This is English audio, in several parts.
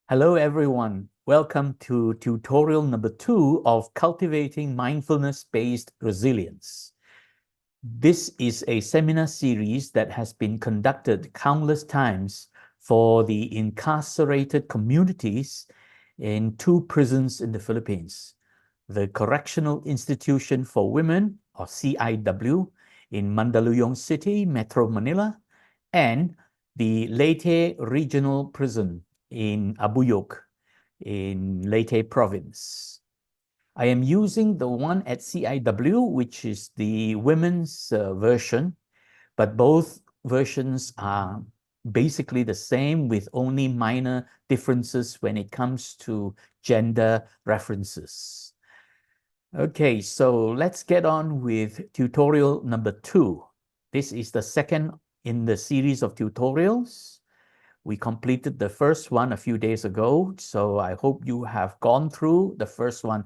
Hello, everyone. Welcome to tutorial number 2 of Cultivating Mindfulness-Based Resilience. This is a seminar series that has been conducted countless times for the incarcerated communities in 2 prisons in the Philippines, the Correctional Institution for Women, or CIW, in Mandaluyong City, Metro Manila, and the Leyte Regional Prison in Abuyog in Leyte Province. I am using the one at CIW, which is the women's version, but both versions are basically the same with only minor differences when it comes to gender references. Okay, so let's get on with tutorial number 2. This is the second in the series of tutorials. We completed the first one a few days ago, so I hope you have gone through the first one.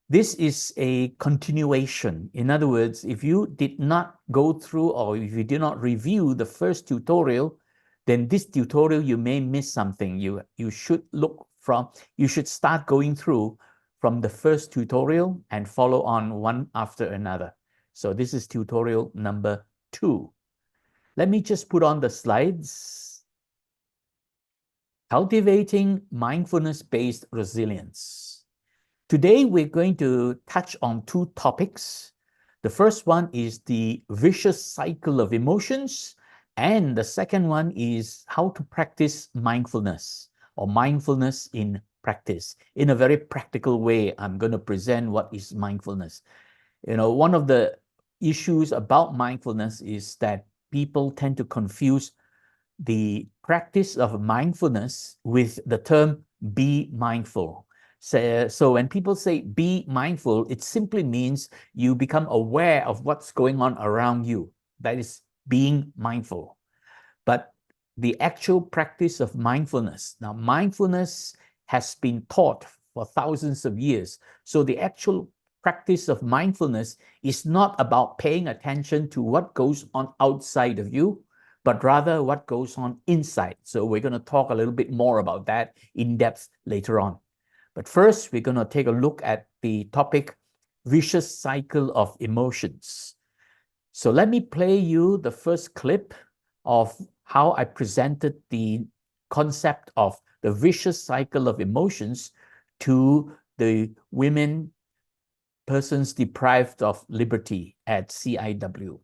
This is a continuation. In other words, if you did not go through or if you did not review the first tutorial, then this tutorial you may miss something. You should you should start going through from the first tutorial and follow on one after another. So this is tutorial number 2. Let me just put on the slides. Cultivating mindfulness-based resilience. Today, we're going to touch on 2 topics. The first one is the vicious cycle of emotions, and the second one is how to practice mindfulness or mindfulness in practice. In a very practical way, I'm going to present what is mindfulness. One of the issues about mindfulness is that people tend to confuse the practice of mindfulness with the term be mindful. So when people say be mindful, it simply means you become aware of what's going on around you. That is being mindful. But the actual practice of mindfulness, now mindfulness has been taught for thousands of years. So the actual practice of mindfulness is not about paying attention to what goes on outside of you, but rather what goes on inside. So we're going to talk a little bit more about that in depth later on. But first, we're going to take a look at the topic, vicious cycle of emotions. So let me play you the first clip of how I presented the concept of the vicious cycle of emotions to the women persons deprived of liberty at CIW.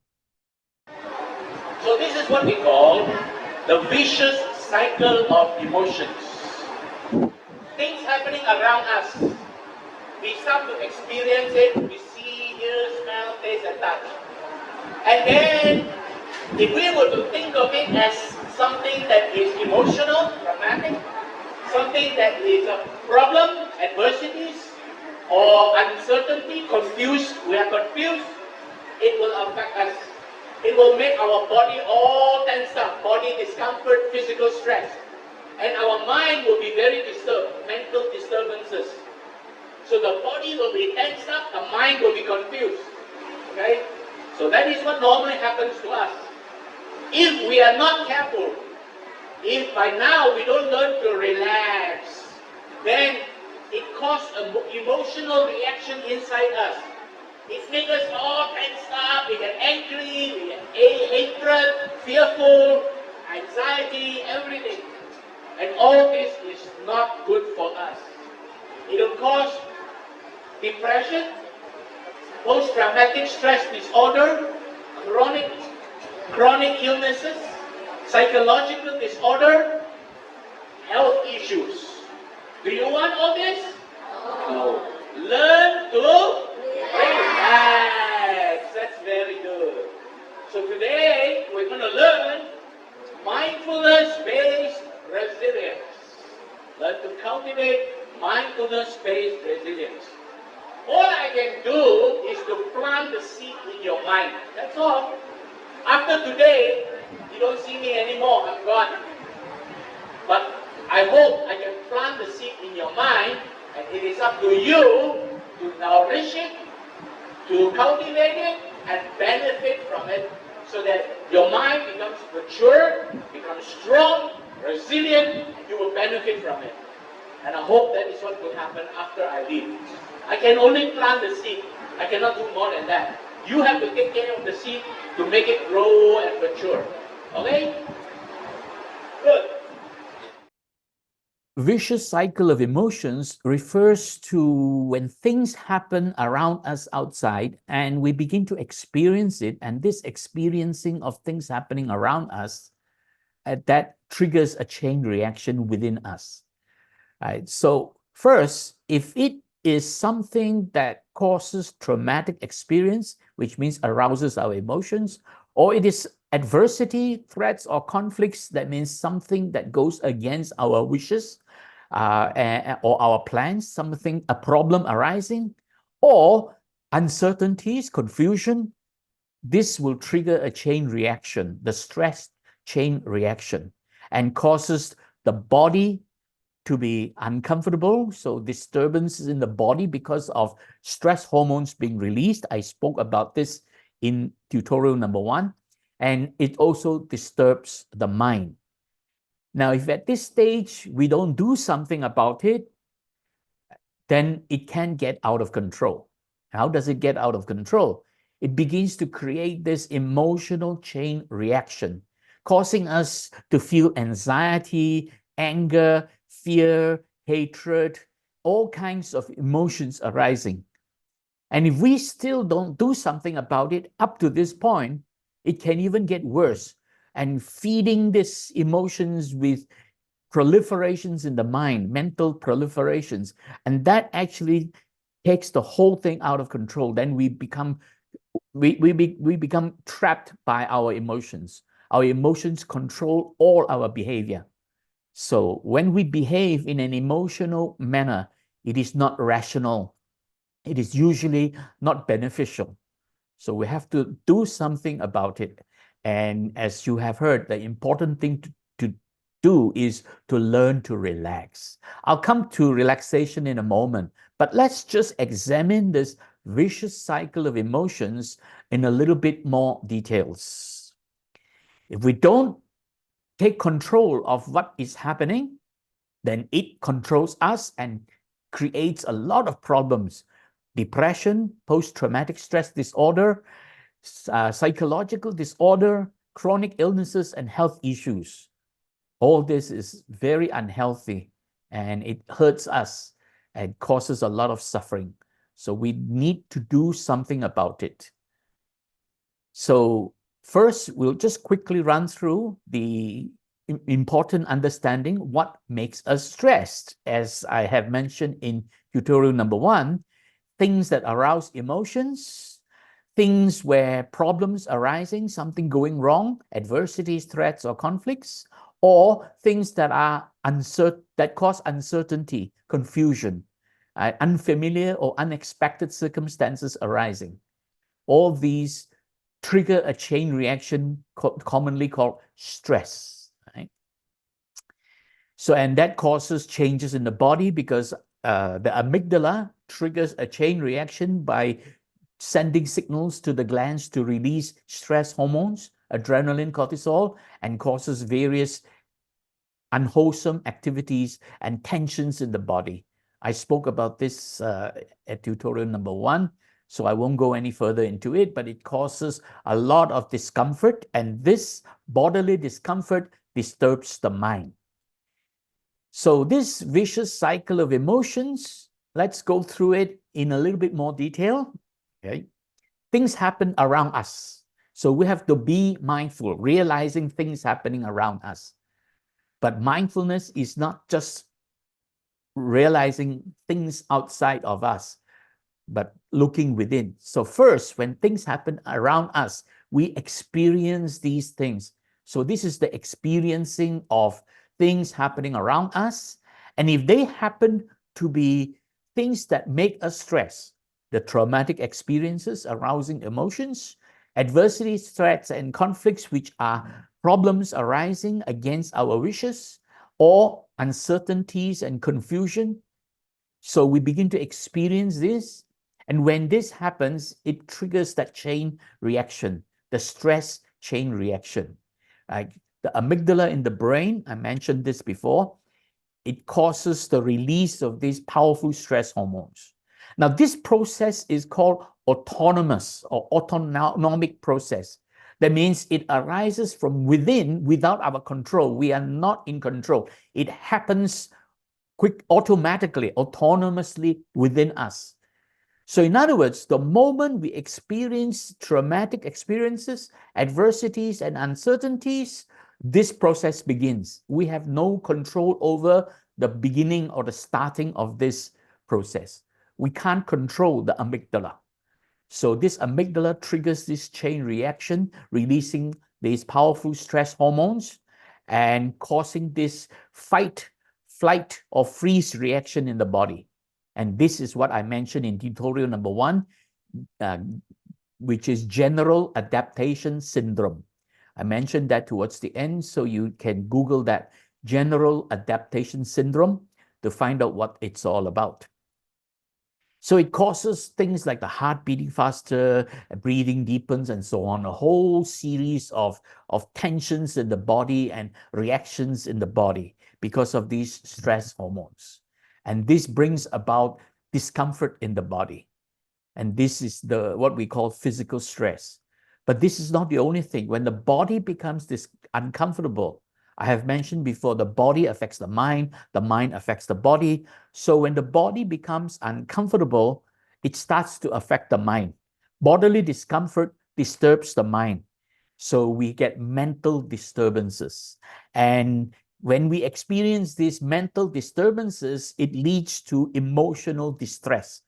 So this is what we call the vicious cycle of emotions. Things happening around us. We start to experience it. We see, hear, smell, taste, and touch. And then, if we were to think of it as something that is emotional, dramatic, something that is a problem, adversities, or uncertainty, confused, we are confused, it will affect us. It will make our body all tense up, body discomfort, physical stress. And our mind will be very disturbed, mental disturbances. So the body will be tensed up, the mind will be confused. Okay? So that is what normally happens to us. If we are not careful, if by now we don't learn to relax, then it causes an emotional reaction inside us. It makes us all tensed up, we get angry, we get hatred, fearful, anxiety, everything. And all this is not good for us. It will cause depression, post-traumatic stress disorder, chronic illnesses, psychological disorder, health issues. Do you want all this? No. Learn to relax. That's very good. So today we're going to learn mindfulness-based resilience. Learn to cultivate mindfulness-based resilience. All I can do is to plant the seed in your mind. That's all. After today, you don't see me anymore. I'm gone. But I hope I can plant the seed in your mind, and it is up to you to nourish it, to cultivate it, and benefit from it, so that your mind becomes mature, becomes strong, resilient, and you will benefit from it. And I hope that is what will happen after I leave. I can only plant the seed. I cannot do more than that. You have to take care of the seed to make it grow and mature. Okay? Good. Vicious cycle of emotions refers to when things happen around us outside and we begin to experience it, and this experiencing of things happening around us, that triggers a chain reaction within us. Right? So first, if it is something that causes traumatic experience, which means arouses our emotions, or it is adversity, threats, or conflicts, that means something that goes against our wishes or our plans, something, a problem arising, or uncertainties, confusion, this will trigger a chain reaction, the stress chain reaction, and causes the body to be uncomfortable. So disturbances in the body because of stress hormones being released. I spoke about this in tutorial number 1. And it also disturbs the mind. Now, if at this stage we don't do something about it, then it can get out of control. How does it get out of control? It begins to create this emotional chain reaction, causing us to feel anxiety, anger, fear, hatred, all kinds of emotions arising. And if we still don't do something about it up to this point, it can even get worse. And feeding these emotions with proliferations in the mind, mental proliferations, and that actually takes the whole thing out of control. Then we become trapped by our emotions. Our emotions control all our behavior. So when we behave in an emotional manner, it is not rational. It is usually not beneficial. So we have to do something about it. And as you have heard, the important thing to do is to learn to relax. I'll come to relaxation in a moment, but let's just examine this vicious cycle of emotions in a little bit more details. If we don't take control of what is happening, then it controls us and creates a lot of problems. Depression, post-traumatic stress disorder, psychological disorder, chronic illnesses, and health issues. All this is very unhealthy and it hurts us and causes a lot of suffering. So we need to do something about it. So first, we'll just quickly run through the important understanding what makes us stressed. As I have mentioned in tutorial number 1, things that arouse emotions, things where problems arising, something going wrong, adversities, threats, or conflicts, or things that are that cause uncertainty, confusion, unfamiliar or unexpected circumstances arising. All these trigger a chain reaction commonly called stress. Right? So, and that causes changes in the body because the amygdala triggers a chain reaction by sending signals to the glands to release stress hormones, adrenaline, cortisol, and causes various unwholesome activities and tensions in the body. I spoke about this at tutorial number 1, so I won't go any further into it, but it causes a lot of discomfort, and this bodily discomfort disturbs the mind. So this vicious cycle of emotions, let's go through it in a little bit more detail. Okay. Things happen around us. So we have to be mindful, realizing things happening around us. But mindfulness is not just realizing things outside of us, but looking within. So first, when things happen around us, we experience these things. So this is the experiencing of things happening around us. And if they happen to be things that make us stress, the traumatic experiences, arousing emotions, adversities, threats, and conflicts, which are problems arising against our wishes, or uncertainties and confusion. So we begin to experience this. And when this happens, it triggers that chain reaction, the stress chain reaction. Like the amygdala in the brain, I mentioned this before, it causes the release of these powerful stress hormones. Now, this process is called autonomous or autonomic process. That means it arises from within without our control. We are not in control. It happens automatically, autonomously within us. So in other words, the moment we experience traumatic experiences, adversities, and uncertainties, this process begins. We have no control over the beginning or the starting of this process. We can't control the amygdala. So this amygdala triggers this chain reaction, releasing these powerful stress hormones and causing this fight, flight, or freeze reaction in the body. And this is what I mentioned in tutorial number 1, which is general adaptation syndrome. I mentioned that towards the end, so you can Google that, general adaptation syndrome, to find out what it's all about. So it causes things like the heart beating faster, breathing deepens, and so on, a whole series of tensions in the body and reactions in the body because of these stress hormones. And this brings about discomfort in the body. And this is what we call physical stress. But this is not the only thing. When the body becomes uncomfortable, I have mentioned before, the body affects the mind affects the body. So when the body becomes uncomfortable, it starts to affect the mind. Bodily discomfort disturbs the mind. So we get mental disturbances. And when we experience these mental disturbances, it leads to emotional distress.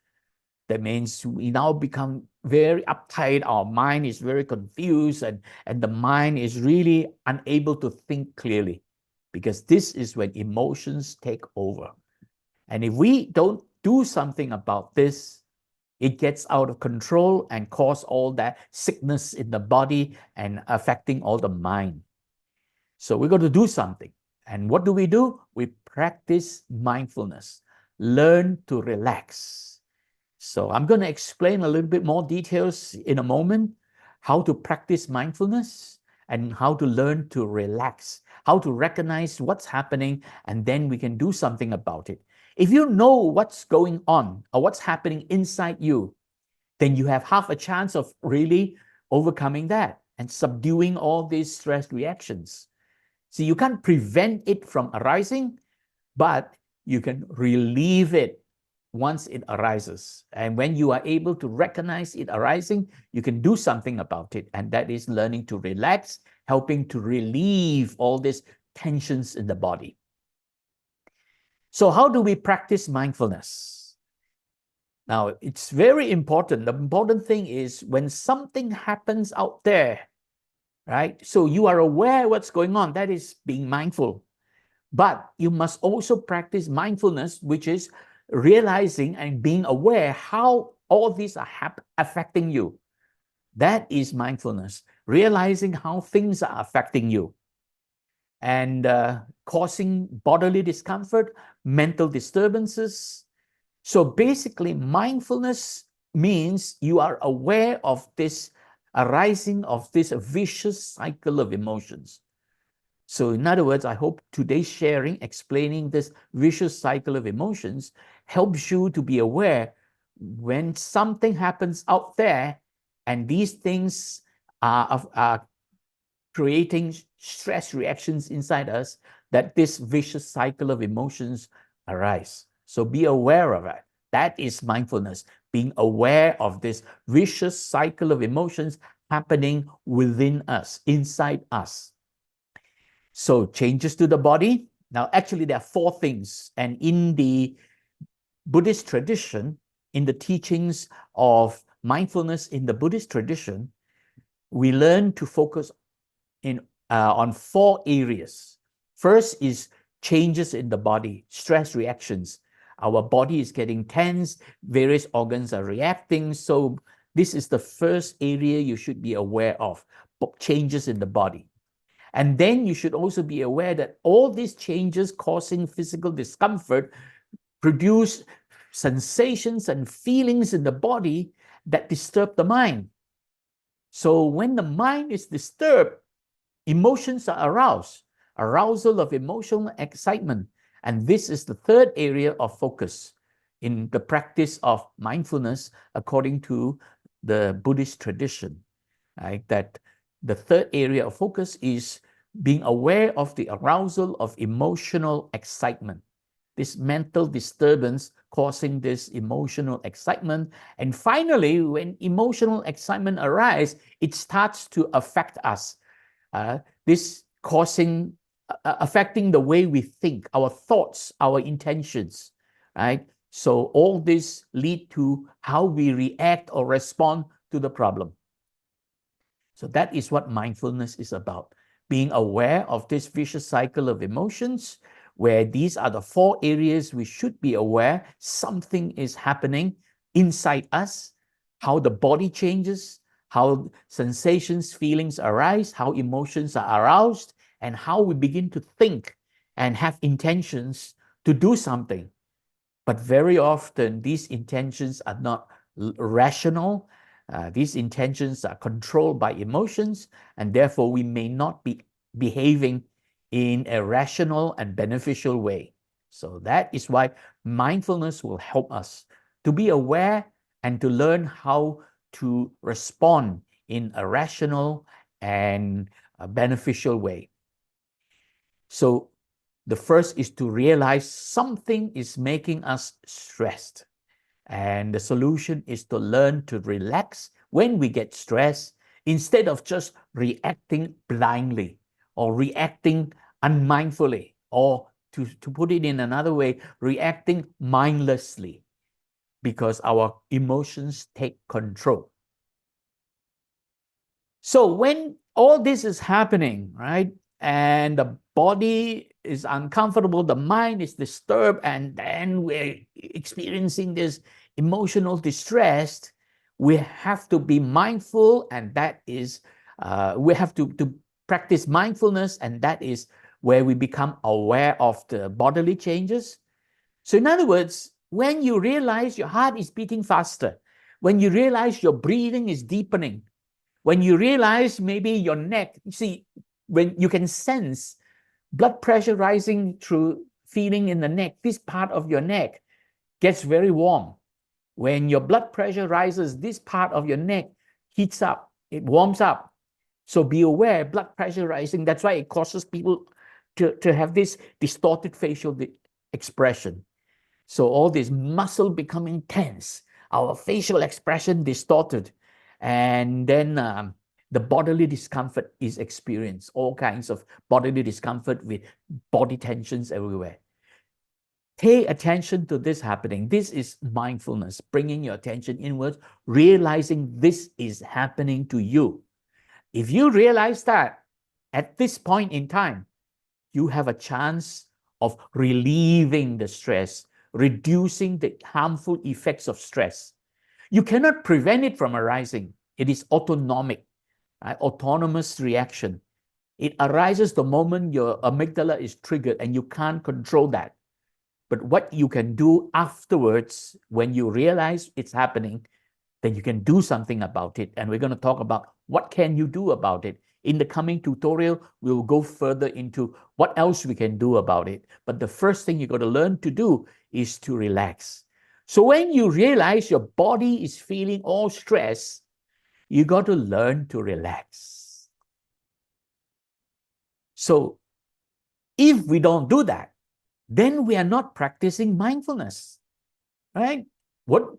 That means we now become very uptight. Our mind is very confused, and the mind is really unable to think clearly, because this is when emotions take over. And if we don't do something about this, it gets out of control and cause all that sickness in the body and affecting all the mind. So we're going to do something. And what do? We practice mindfulness, learn to relax. So I'm going to explain a little bit more details in a moment, how to practice mindfulness and how to learn to relax, how to recognize what's happening, and then we can do something about it. If you know what's going on or what's happening inside you, then you have half a chance of really overcoming that and subduing all these stress reactions. See, you can't prevent it from arising, but you can relieve it once it arises. And when you are able to recognize it arising, you can do something about it. And that is learning to relax, helping to relieve all these tensions in the body. So how do we practice mindfulness? Now, it's very important. The important thing is when something happens out there, right? So you are aware what's going on. That is being mindful. But you must also practice mindfulness, which is realizing and being aware how all these are affecting you. That is mindfulness, realizing how things are affecting you and causing bodily discomfort, mental disturbances. So basically, mindfulness means you are aware of this arising of this vicious cycle of emotions. So in other words, I hope today's sharing, explaining this vicious cycle of emotions, helps you to be aware when something happens out there and these things are creating stress reactions inside us, that this vicious cycle of emotions arise. So be aware of it. That is mindfulness, being aware of this vicious cycle of emotions happening within us, inside us. So changes to the body. Now, actually, there are 4 things. And in the Buddhist tradition, in the teachings of mindfulness in the Buddhist tradition, we learn to focus on 4 areas. First is changes in the body, stress reactions. Our body is getting tense, various organs are reacting. So this is the first area you should be aware of, changes in the body. And then you should also be aware that all these changes causing physical discomfort produce sensations and feelings in the body that disturb the mind. So when the mind is disturbed, emotions are aroused, arousal of emotional excitement, And this is the third area of focus in the practice of mindfulness, according to the Buddhist tradition, right? That the third area of focus is being aware of the arousal of emotional excitement, this mental disturbance causing this emotional excitement. And finally, when emotional excitement arises, it starts to affect us. This causing, affecting the way we think, our thoughts, our intentions, right? So all this lead to how we react or respond to the problem. So that is what mindfulness is about. Being aware of this vicious cycle of emotions, where these are the four areas we should be aware something is happening inside us, how the body changes, how sensations, feelings arise, how emotions are aroused, and how we begin to think and have intentions to do something. But very often, these intentions are not rational. These intentions are controlled by emotions, and therefore we may not be behaving in a rational and beneficial way. So that is why mindfulness will help us to be aware and to learn how to respond in a rational and a beneficial way. So the first is to realize something is making us stressed. And the solution is to learn to relax when we get stressed instead of just reacting blindly or reacting unmindfully, or to put it in another way, reacting mindlessly, because our emotions take control. So when all this is happening, right, and the body is uncomfortable, the mind is disturbed, and then we're experiencing this emotional distress, we have to be mindful, and that is, we have to practice mindfulness, and that is where we become aware of the bodily changes. So in other words, when you realize your heart is beating faster, when you realize your breathing is deepening, when you realize maybe your neck, you see, when you can sense blood pressure rising through feeling in the neck, this part of your neck gets very warm. When your blood pressure rises, this part of your neck heats up, it warms up. So be aware, blood pressure rising, that's why it causes people to have this distorted facial expression. So all this muscle becoming tense, our facial expression distorted, and then the bodily discomfort is experienced, all kinds of bodily discomfort with body tensions everywhere. Pay attention to this happening. This is mindfulness, bringing your attention inwards, realizing this is happening to you. If you realize that at this point in time, you have a chance of relieving the stress, reducing the harmful effects of stress. You cannot prevent it from arising. It is autonomic, right? Autonomous reaction. It arises the moment your amygdala is triggered, and you can't control that. But what you can do afterwards, when you realize it's happening, then you can do something about it. And we're going to talk about what can you do about it. In the coming tutorial, we'll go further into what else we can do about it. But the first thing you got to learn to do is to relax. So when you realize your body is feeling all stress, you got to learn to relax. So if we don't do that, then we are not practicing mindfulness, right? What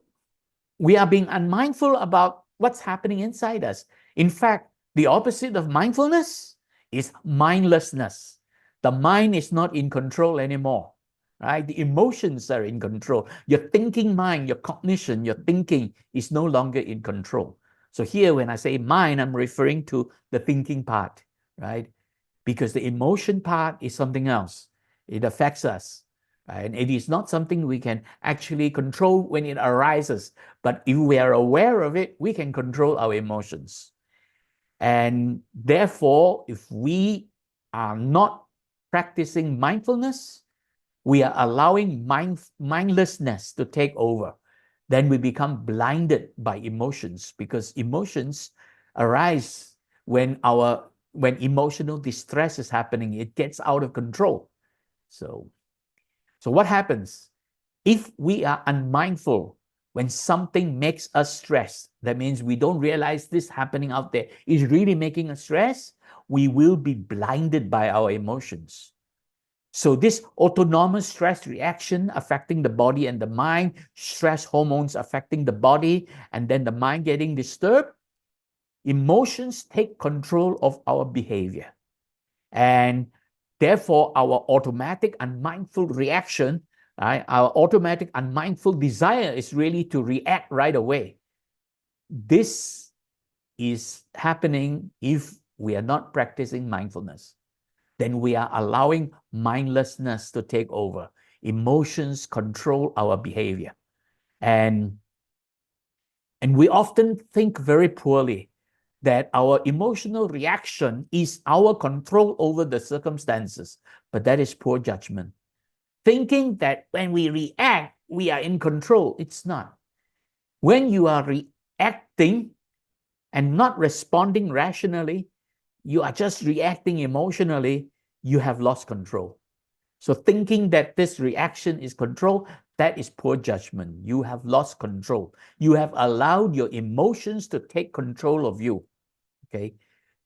we are being unmindful about what's happening inside us. In fact, the opposite of mindfulness is mindlessness. The mind is not in control anymore, right? The emotions are in control. Your thinking mind, your cognition, your thinking is no longer in control. So here, when I say mind, I'm referring to the thinking part, right? Because the emotion part is something else. It affects us. And it is not something we can actually control when it arises. But if we are aware of it, we can control our emotions. And therefore, if we are not practicing mindfulness, we are allowing mindlessness to take over. Then we become blinded by emotions, because emotions arise when emotional distress is happening. It gets out of control. So So what happens? If we are unmindful when something makes us stressed, that means we don't realize this happening out there is really making us stress, we will be blinded by our emotions. So this autonomous stress reaction affecting the body and the mind, stress hormones affecting the body, and then the mind getting disturbed, emotions take control of our behavior. And therefore, our automatic unmindful reaction, right, our automatic unmindful desire is really to react right away. This is happening if we are not practicing mindfulness. Then we are allowing mindlessness to take over. Emotions control our behavior. And we often think very poorly that our emotional reaction is our control over the circumstances, but that is poor judgment. Thinking that when we react, we are in control, it's not. When you are reacting and not responding rationally, you are just reacting emotionally, you have lost control. So thinking that this reaction is control, that is poor judgment. You have lost control. You have allowed your emotions to take control of you. Okay?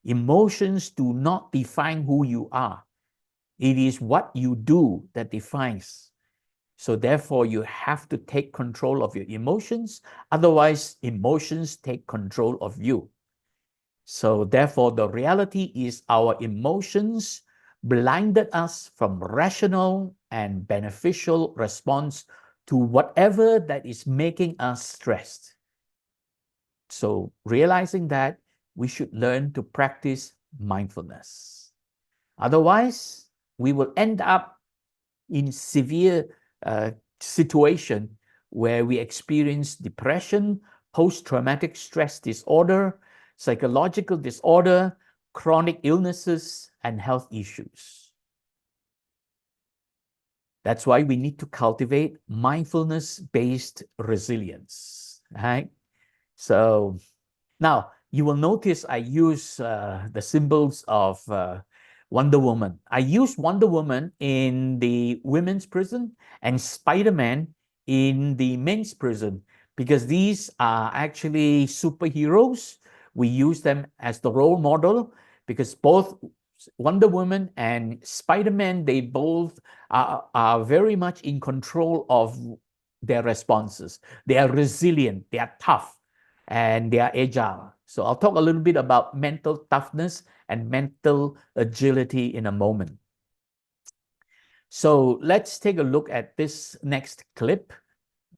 Emotions do not define who you are. It is what you do that defines. So therefore, you have to take control of your emotions. Otherwise, emotions take control of you. So therefore, the reality is our emotions blinded us from rational and beneficial response to whatever that is making us stressed. So realizing that, we should learn to practice mindfulness. Otherwise, we will end up in severe situation where we experience depression, post-traumatic stress disorder, psychological disorder, chronic illnesses, and health issues. That's why we need to cultivate mindfulness-based resilience, right? So now you will notice I use the symbols of Wonder Woman. I use Wonder Woman in the women's prison and Spider-Man in the men's prison because these are actually superheroes. We use them as the role model because both Wonder Woman and Spider-Man, they both are very much in control of their responses. They are resilient, they are tough, and they are agile. So I'll talk a little bit about mental toughness and mental agility in a moment. So let's take a look at this next clip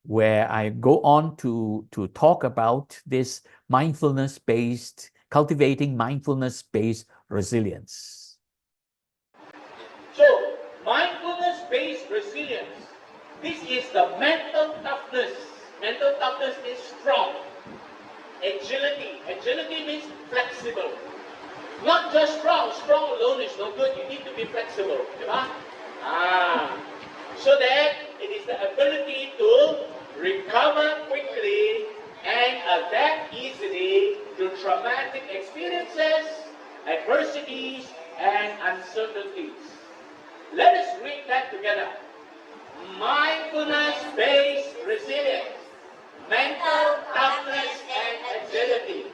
where I go on to talk about this mindfulness-based, cultivating mindfulness-based resilience. So, mindfulness-based resilience. This is the mental toughness. Mental toughness is strong. Agility. Agility means flexible. Not just strong. Strong alone is no good. You need to be flexible. So that it is the ability to recover quickly and adapt easily to traumatic experiences, adversities, and uncertainties. Let us read that together. Mindfulness-based resilience, mental toughness and agility,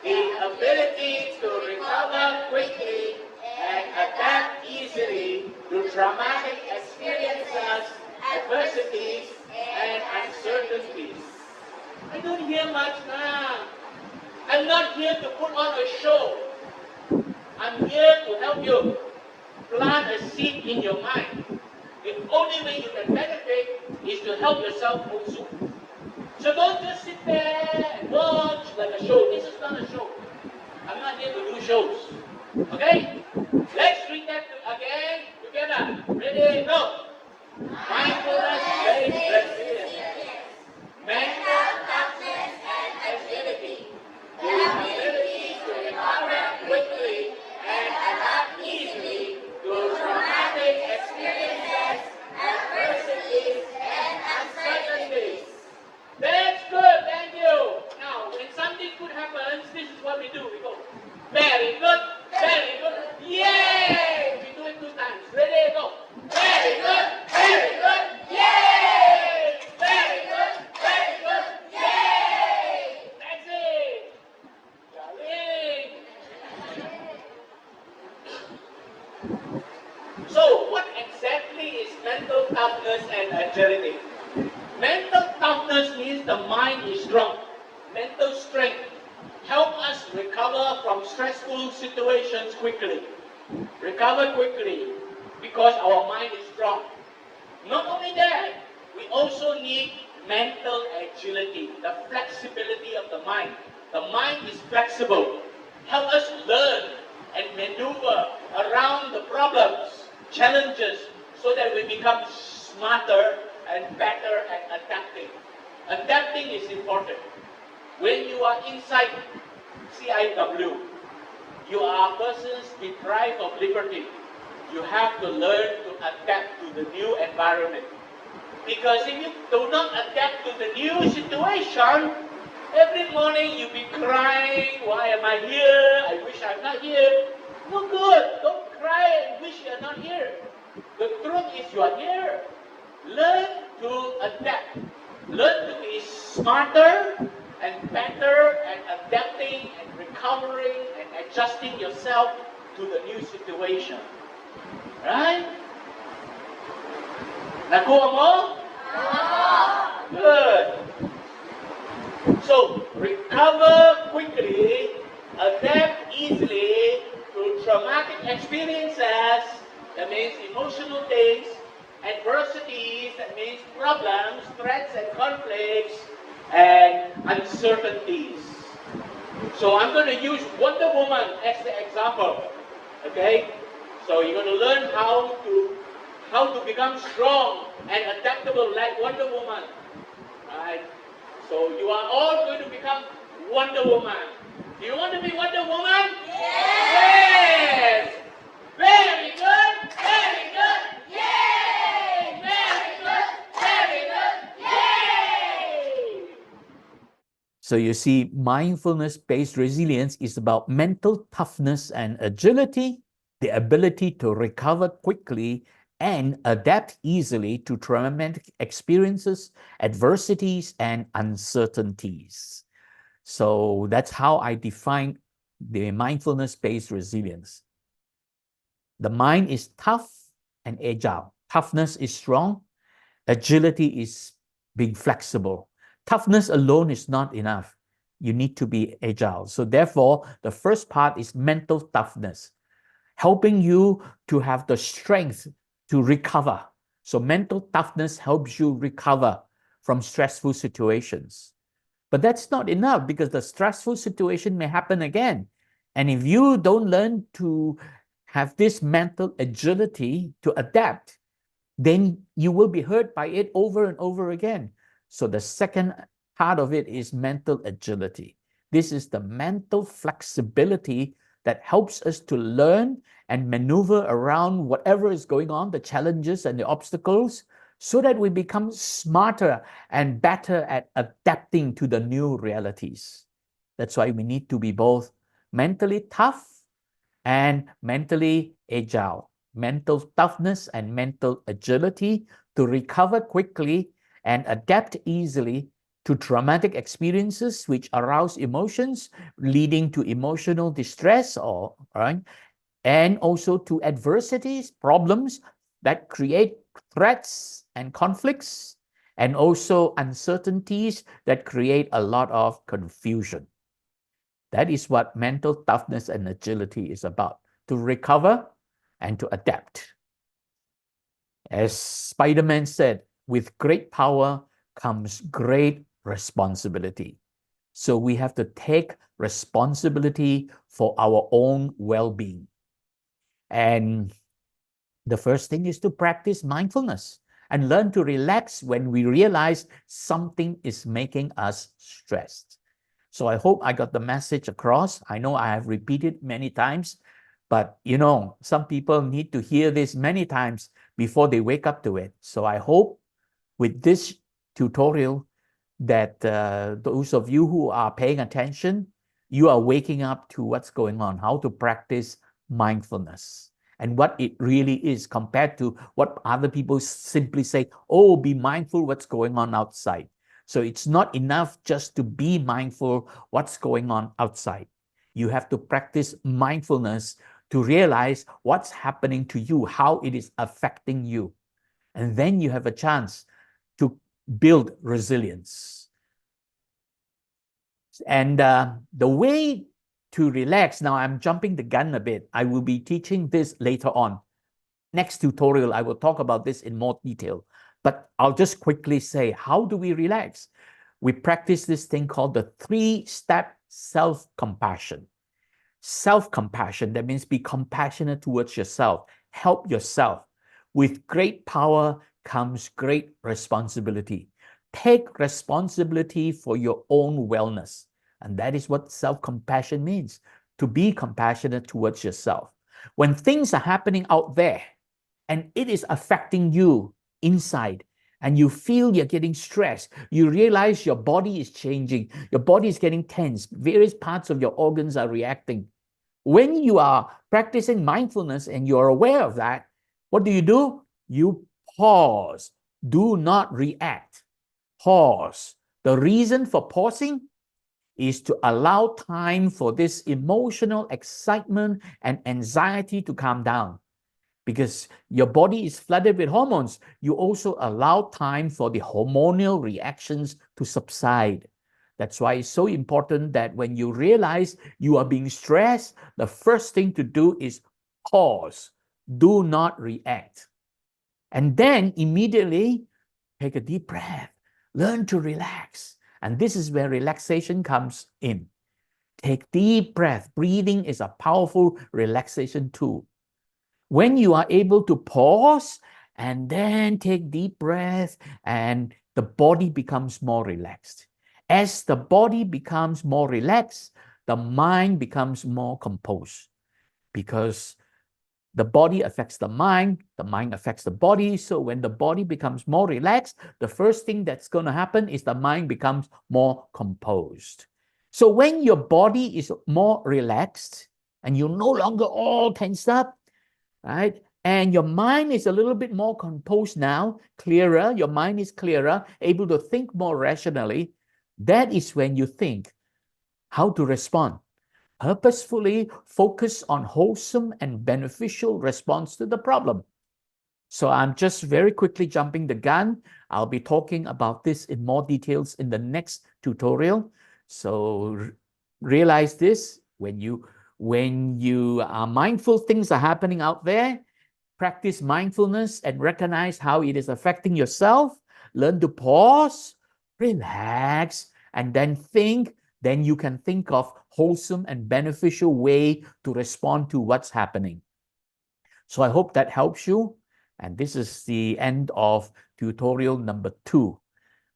the ability to recover quickly and adapt easily to traumatic experiences, adversities, and uncertainties. I don't hear much now. I'm not here to put on a show. I'm here to help you plant a seed in your mind. The only way you can benefit is to help yourself also. So don't just sit there and watch like a show. This is not a show. I'm not here to do shows. Okay? Let's read that again together. Ready? Go. Mindfulness-based resilience. Mental toughness and agility. The ability to recover quickly and adapt easily to traumatic experiences, adversities, and uncertainties. That's good, thank you. Now, when something good happens, this is what we do. We go, very good, yay! We do it 2 times. Ready, go. Very good, exactly is mental toughness and agility? Mental toughness means the mind is strong. Mental strength help us recover from stressful situations quickly. Recover quickly because our mind is strong. Not only that, we also need mental agility, the flexibility of the mind. The mind is flexible. Help us learn and maneuver around the problems, challenges, so that we become smarter and better at adapting. Adapting is important. When you are inside CIW, you are persons deprived of liberty. You have to learn to adapt to the new environment. Because if you do not adapt to the new situation, every morning you be crying, why am I here? I wish I'm not here. No good. Don't cry and wish you're not here. The truth is you are here. Learn to adapt. Learn to be smarter and better at adapting and recovering and adjusting yourself to the new situation. Right? Nakuha mo? Good. So, recover quickly, adapt easily to traumatic experiences, that means emotional things, adversities, that means problems, threats and conflicts, and uncertainties. So I'm going to use Wonder Woman as the example. Okay? So you're going to learn how to become strong and adaptable like Wonder Woman. Right? So you are all going to become Wonder Woman. Do you want to be Wonder Woman? Yes! Very good! Very good! Yay! Very good! Very good! Yay! So you see, mindfulness-based resilience is about mental toughness and agility, the ability to recover quickly and adapt easily to traumatic experiences, adversities, and uncertainties. So that's how I define the mindfulness-based resilience. The mind is tough and agile. Toughness is strong. Agility is being flexible. Toughness alone is not enough. You need to be agile. So therefore, the first part is mental toughness, helping you to have the strength to recover. So mental toughness helps you recover from stressful situations. But that's not enough because the stressful situation may happen again. And if you don't learn to have this mental agility to adapt, then you will be hurt by it over and over again. So the second part of it is mental agility. This is the mental flexibility that helps us to learn and maneuver around whatever is going on, the challenges and the obstacles, so that we become smarter and better at adapting to the new realities. That's why we need to be both mentally tough and mentally agile, mental toughness and mental agility to recover quickly and adapt easily to traumatic experiences which arouse emotions, leading to emotional distress, or right, and also to adversities, problems that create threats and conflicts, and also uncertainties that create a lot of confusion. That is what mental toughness and agility is about, to recover and to adapt. As Spider-Man said, with great power comes great responsibility. So we have to take responsibility for our own well-being. And the first thing is to practice mindfulness and learn to relax when we realize something is making us stressed. So I hope I got the message across. I know I have repeated many times, but some people need to hear this many times before they wake up to it. So I hope with this tutorial that those of you who are paying attention, you are waking up to what's going on, how to practice mindfulness and what it really is compared to what other people simply say, oh, be mindful what's going on outside. So it's not enough just to be mindful what's going on outside. You have to practice mindfulness to realize what's happening to you, how it is affecting you. And then you have a chance to build resilience. And the way to relax, now I'm jumping the gun a bit. I will be teaching this later on. Next tutorial, I will talk about this in more detail. But I'll just quickly say, how do we relax? We practice this thing called the 3-step self-compassion. Self-compassion, that means be compassionate towards yourself. Help yourself. With great power comes great responsibility. Take responsibility for your own wellness. And that is what self-compassion means, to be compassionate towards yourself. When things are happening out there and it is affecting you inside, and you feel you're getting stressed, you realize your body is changing, your body is getting tense, various parts of your organs are reacting. When you are practicing mindfulness and you're aware of that, what do? You pause. Do not react. Pause. The reason for pausing is to allow time for this emotional excitement and anxiety to calm down. Because your body is flooded with hormones, you also allow time for the hormonal reactions to subside. That's why it's so important that when you realize you are being stressed, the first thing to do is pause. Do not react. And then immediately take a deep breath. Learn to relax. And this is where relaxation comes in. Take deep breath. Breathing is a powerful relaxation tool. When you are able to pause and then take deep breath, and the body becomes more relaxed. As the body becomes more relaxed, the mind becomes more composed, because the body affects the mind affects the body. So when the body becomes more relaxed, the first thing that's going to happen is the mind becomes more composed. So when your body is more relaxed and you're no longer all tensed up, right? And your mind is a little bit more composed now, clearer. Your mind is clearer, able to think more rationally. That is when you think how to respond. Purposefully focus on wholesome and beneficial response to the problem. So I'm just very quickly jumping the gun. I'll be talking about this in more details in the next tutorial. So realize this, when you are mindful, things are happening out there. Practice mindfulness and recognize how it is affecting yourself. Learn to pause, relax, and then think. Then you can think of wholesome and beneficial way to respond to what's happening. So I hope that helps you. And this is the end of tutorial number 2,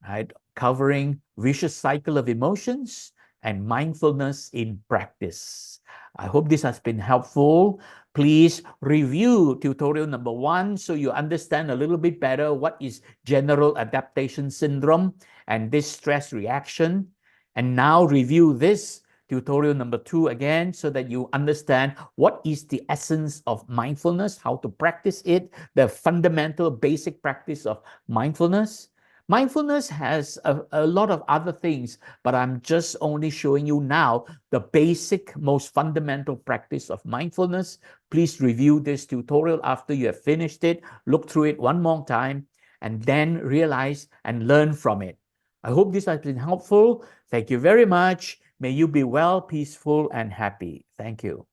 right? Covering vicious cycle of emotions and mindfulness in practice. I hope this has been helpful. Please review tutorial number 1 so you understand a little bit better what is general adaptation syndrome and this stress reaction. And now review this tutorial number 2 again so that you understand what is the essence of mindfulness, how to practice it, the fundamental basic practice of mindfulness. Mindfulness has a lot of other things, but I'm just only showing you now the basic, most fundamental practice of mindfulness. Please review this tutorial after you have finished it, look through it one more time, and then realize and learn from it. I hope this has been helpful. Thank you very much. May you be well, peaceful, and happy. Thank you.